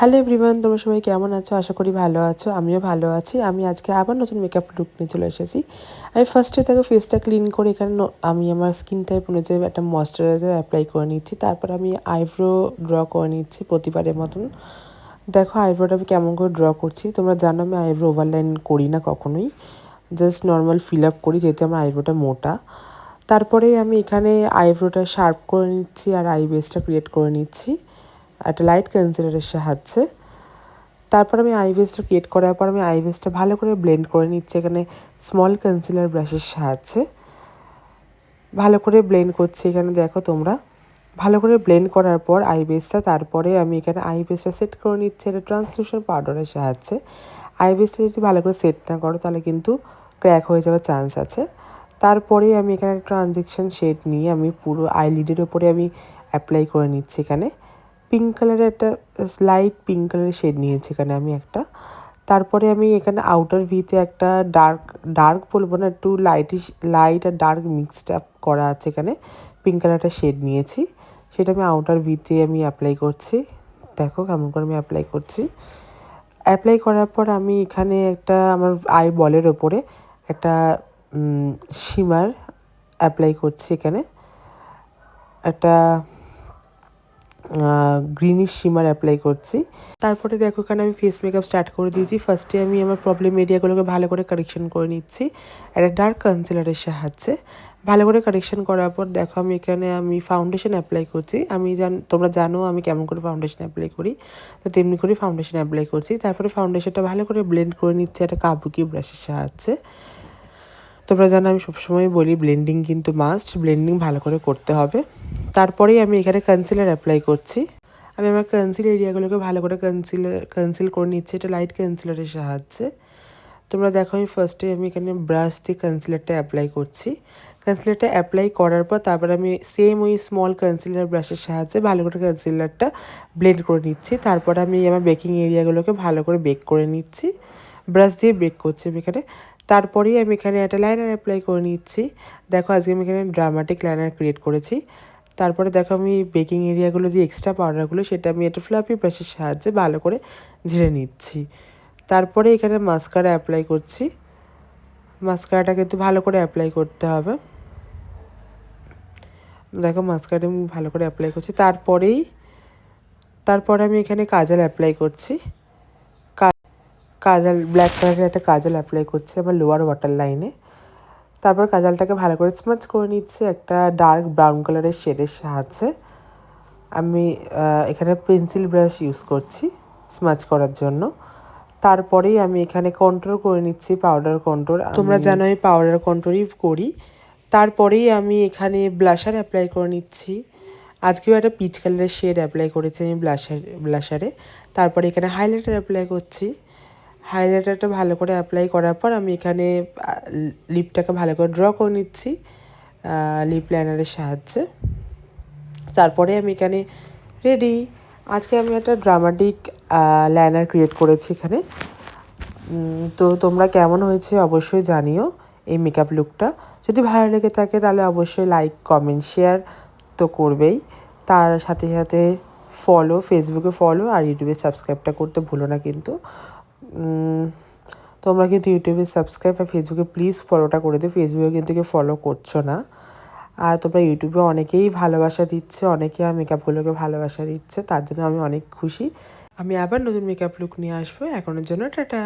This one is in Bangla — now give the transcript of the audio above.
হ্যালো এভরিওয়ান, তোমরা সবাই কেমন আছো? আশা করি ভালো আছো। আমিও ভালো আছি। আমি আজকে আবার নতুন মেকআপ লুক নিয়ে চলে এসেছি। আমি ফার্স্টে দেখো ফেসটা ক্লিন করে এখানে আমি আমার স্কিন টাইপ অনুযায়ী একটা ময়শ্চারাইজার অ্যাপ্লাই করে নিচ্ছি। তারপর আমি আইব্রো ড্র করে নিচ্ছি প্রতিবারের মতন। দেখো আইব্রোটা আমি কেমন করে ড্র করছি। তোমরা জানো আমি আইব্রো ওভারলাইন করি না কখনোই, জাস্ট নর্মাল ফিল আপ করি যেহেতু আমার আইব্রোটা মোটা। তারপরে আমি এখানে আইব্রোটা শার্প করে নিচ্ছি আর আই বেসটা ক্রিয়েট করে নিচ্ছি একটা লাইট কনসিলারের সাহায্যে। তারপর আমি আই বেসটা ক্রিয়েট করার পর আমি আই বেসটা ভালো করে ব্লেন্ড করে নিচ্ছি এখানে স্মল কনসিলার ব্রাশের সাহায্যে। ভালো করে ব্লেন্ড করছি এখানে, দেখো তোমরা। ভালো করে ব্লেন্ড করার পর আই বেসটা, তারপরে আমি এখানে আই বেসটা সেট করে নিচ্ছি একটা ট্রান্সলুশন পাউডারের সাহায্যে। আই বেসটা যদি ভালো করে সেট না করো তাহলে কিন্তু ক্র্যাক হয়ে যাওয়ার চান্স আছে। তারপরে আমি এখানে ট্রানজেকশন শেড নিয়ে আমি পুরো আইলিডের ওপরে আমি অ্যাপ্লাই করে নিচ্ছি। এখানে পিঙ্ক কালারের একটা লাইট পিঙ্ক কালারের শেড নিয়েছি এখানে আমি একটা। তারপরে আমি এখানে আউটার ভিতে একটা ডার্ক বলবো না, একটু লাইট আর ডার্ক মিক্সড আপ করা আছে এখানে পিঙ্ক কালারটা শেড নিয়েছি, সেটা আমি আউটার ভিতে আমি অ্যাপ্লাই করছি। দেখো কেমন করে আমি অ্যাপ্লাই করছি। অ্যাপ্লাই করার পর আমি এখানে একটা আমার আই বলের ওপরে একটা শিমার অ্যাপ্লাই করছি এখানে একটা গ্রিনিশ শিমার অ্যাপ্লাই করছি। তারপরে দেখো এখানে আমি ফেস মেকআপ স্টার্ট করে দিয়েছি। ফার্স্টে আমি আমার প্রবলেম এরিয়াগুলোকে ভালো করে কারেকশন করে নিচ্ছি একটা ডার্ক কনসিলারের সাহায্যে। ভালো করে কারেকশন করার পর দেখো আমি এখানে ফাউন্ডেশন অ্যাপ্লাই করছি। তোমরা জানো আমি কেমন করে ফাউন্ডেশন অ্যাপ্লাই করি, তো তেমনি করে ফাউন্ডেশন অ্যাপ্লাই করছি। তারপরে ফাউন্ডেশনটা ভালো করে ব্লেন্ড করে নিচ্ছি একটা কাবুকি ব্রাশের সাহায্যে। তোমরা জানো আমি সবসময় বলি ব্লেন্ডিং কিন্তু মাস্ট, ব্লেন্ডিং ভালো করে করতে হবে। তারপরেই আমি এখানে কনসিলার অ্যাপ্লাই করছি। আমি আমার কনসিল এরিয়াগুলোকে ভালো করে কনসিল করে নিচ্ছি এটা লাইট কনসিলারের সাহায্যে। তোমরা দেখো আমি ফার্স্টে আমি এখানে ব্রাশ দিয়ে কনসিলারটা অ্যাপ্লাই করছি। কনসিলারটা অ্যাপ্লাই করার পর তারপর আমি সেম ওই স্মল কনসিলার ব্রাশের সাহায্যে ভালো করে কনসিলারটা ব্লেন্ড করে নিচ্ছি। তারপর আমি আমার বেকিং এরিয়াগুলোকে ভালো করে বেক করে নিচ্ছি, ব্রাশ দিয়ে বেক করছি আমি এখানে। তারপরেই আমি এখানে একটা লাইনার অ্যাপ্লাই করে নিচ্ছি। দেখো আজকে আমি এখানে ড্রামাটিক লাইনার ক্রিয়েট করেছি। তারপরে দেখো আমি বেকিং এরিয়াগুলো যে এক্সট্রা পাউডারগুলো সেটা আমি একটা ফ্লাফি ব্রাশের সাহায্যে ভালো করে ঝেড়ে নিচ্ছি। তারপরে এখানে মাস্কারা অ্যাপ্লাই করছি। মাস্কারাটা কিন্তু ভালো করে অ্যাপ্লাই করতে হবে। দেখো মাস্কারাটা আমি ভালো করে অ্যাপ্লাই করছি। তারপরে আমি এখানে কাজল অ্যাপ্লাই করছি। কাজল ব্ল্যাক কালারের একটা কাজল অ্যাপ্লাই করছি আমার লোয়ার ওয়াটার লাইনে। তারপর কাজলটাকে ভালো করে স্মাচ করে নিচ্ছি একটা ডার্ক ব্রাউন কালারের শেডের সাহায্যে। আমি এখানে পেন্সিল ব্রাশ ইউজ করছি স্মাচ করার জন্য। তারপরেই আমি এখানে কন্ট্রোল করে নিচ্ছি পাউডার কন্ট্রোল। তোমরা জানো আমি পাউডার কন্ট্রোলই করি। তারপরেই আমি এখানে ব্লাশার অ্যাপ্লাই করে নিচ্ছি। আজকেও একটা পিচ কালারের শেড অ্যাপ্লাই করেছি আমি ব্লাশারে। তারপরে এখানে হাইলাইটার অ্যাপ্লাই করছি। হাইলাইটারটা ভালো করে অ্যাপ্লাই করার পর আমি এখানে লিপটাকে ভালো করে ড্র করে নিচ্ছি লিপ লাইনারের সাহায্যে। তারপরে আমি এখানে রেডি। আজকে আমি একটা ড্রামাটিক লাইনার ক্রিয়েট করেছি এখানে। তো তোমরা কেমন হয়েছে অবশ্যই জানিও এই মেকআপ লুকটা। যদি ভালো লেগে থাকে তাহলে অবশ্যই লাইক কমেন্ট শেয়ার তো করবেই, তার সাথে সাথে ফেসবুকে ফলো আর ইউটিউবে সাবস্ক্রাইবটা করতে ভুলো না কিন্তু। তোমরা কিন্তু ইউটিউবে সাবস্ক্রাইব আর ফেসবুকে প্লিজ ফলোটা করে দিও, ফেসবুকে কিন্তু কেউ ফলো করছো না। আর তোমরা ইউটিউবে অনেকেই ভালোবাসা দিচ্ছে, অনেকে আমার মেকআপগুলোকে ভালোবাসা দিচ্ছে, তার জন্য আমি অনেক খুশি। আমি আবার নতুন মেকআপ লুক নিয়ে আসবো। এখনের জন্য টাটা।